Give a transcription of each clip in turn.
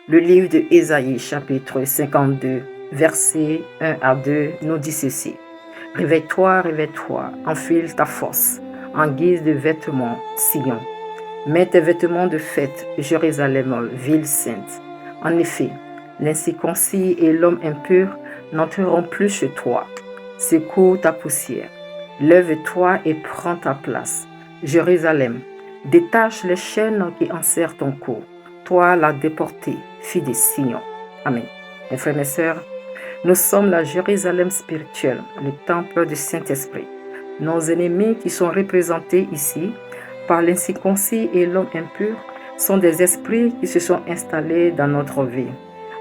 Le livre de Ésaïe, chapitre 52, versets 1 à 2, nous dit ceci. Réveille-toi, réveille-toi, enfile ta force, en guise de vêtements, Sion. Mets tes vêtements de fête, Jérusalem, ville sainte. En effet, l'incirconcis et l'homme impur n'entreront plus chez toi. Secoue ta poussière. Lève-toi et prends ta place. Jérusalem, détache les chaînes qui enserrent ton cou. Toi, la déportée, fille de Sion. Amen. Mes frères et sœurs, nous sommes la Jérusalem spirituelle, le temple du Saint-Esprit. Nos ennemis qui sont représentés ici par l'incirconcis et l'homme impur sont des esprits qui se sont installés dans notre vie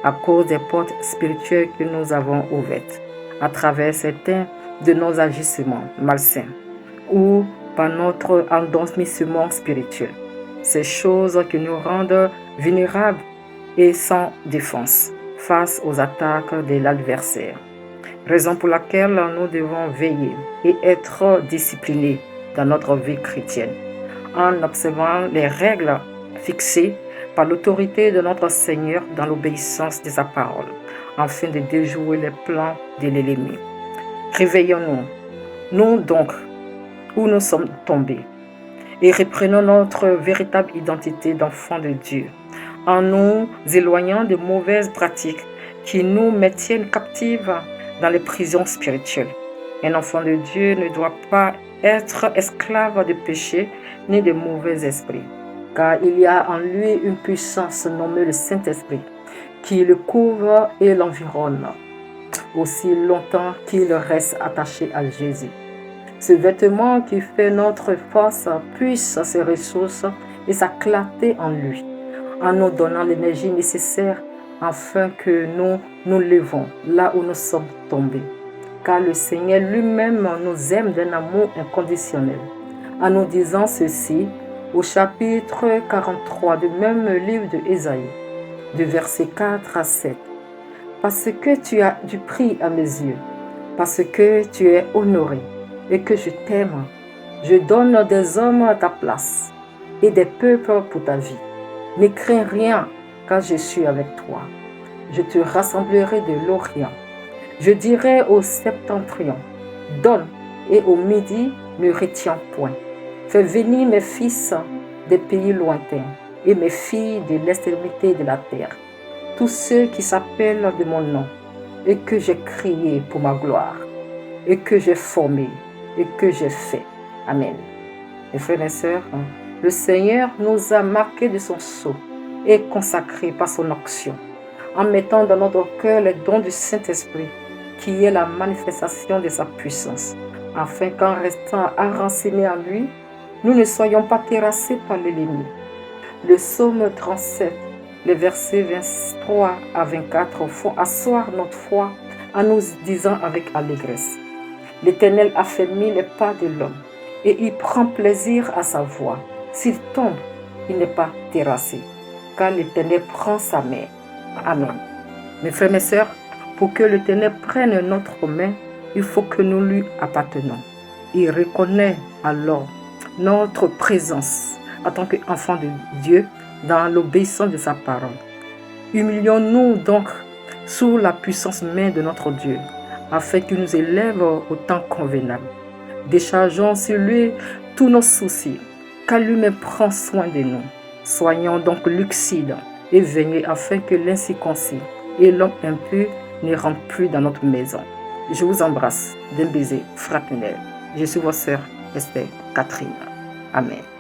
à cause des portes spirituelles que nous avons ouvertes, à travers certains de nos agissements malsains ou par notre endormissement spirituel. Ces choses qui nous rendent vulnérables et sans défense face aux attaques de l'adversaire. Raison pour laquelle nous devons veiller et être disciplinés dans notre vie chrétienne en observant les règles fixées par l'autorité de notre Seigneur dans l'obéissance de sa parole, afin de déjouer les plans de l'ennemi. Réveillons-nous, nous donc, où nous sommes tombés, et reprenons notre véritable identité d'enfants de Dieu, en nous éloignant de mauvaises pratiques qui nous maintiennent captifs dans les prisons spirituelles. Un enfant de Dieu ne doit pas être esclave de péché ni de mauvais esprits, car il y a en lui une puissance nommée le Saint-Esprit qui le couvre et l'environne, aussi longtemps qu'il reste attaché à Jésus. Ce vêtement qui fait notre force puise ses ressources et sa clarté en lui, en nous donnant l'énergie nécessaire afin que nous nous levons là où nous sommes tombés. Car le Seigneur lui-même nous aime d'un amour inconditionnel. En nous disant ceci, au chapitre 43 du même livre de Ésaïe, de versets 4 à 7. Parce que tu as du prix à mes yeux, parce que tu es honoré et que je t'aime, je donne des hommes à ta place et des peuples pour ta vie. Ne crains rien, car je suis avec toi. Je te rassemblerai de l'Orient. Je dirai au septentrion, donne, et au midi, ne retiens point. Fais venir mes fils des pays lointains et mes filles de l'extrémité de la terre, tous ceux qui s'appellent de mon nom et que j'ai créé pour ma gloire et que j'ai formé et que j'ai fait. Amen. Mes frères et sœurs, le Seigneur nous a marqués de son sceau et consacrés par son onction, en mettant dans notre cœur les dons du Saint-Esprit, qui est la manifestation de sa puissance, afin qu'en restant enracinés en lui, nous ne soyons pas terrassés par l'ennemi. Le psaume 37, les versets 23 à 24 font asseoir notre foi en nous disant avec allégresse: L'Éternel affermit les pas de l'homme et il prend plaisir à sa voix. S'il tombe, il n'est pas terrassé, car l'Éternel prend sa main. Amen. Mes frères et mes sœurs, pour que l'Éternel prenne notre main, il faut que nous lui appartenons. Il reconnaît alors notre présence en tant qu'enfants de Dieu dans l'obéissance de sa parole. Humilions-nous donc sous la puissante main de notre Dieu, afin qu'il nous élève au temps convenable. Déchargeons sur lui tous nos soucis, car lui-même prend soin de nous. Soyons donc lucides et veillez afin que l'incirconcis et l'homme impur ne rentrent plus dans notre maison. Je vous embrasse d'un baiser fraternel. Je suis votre sœur Esther Catherine. Amen.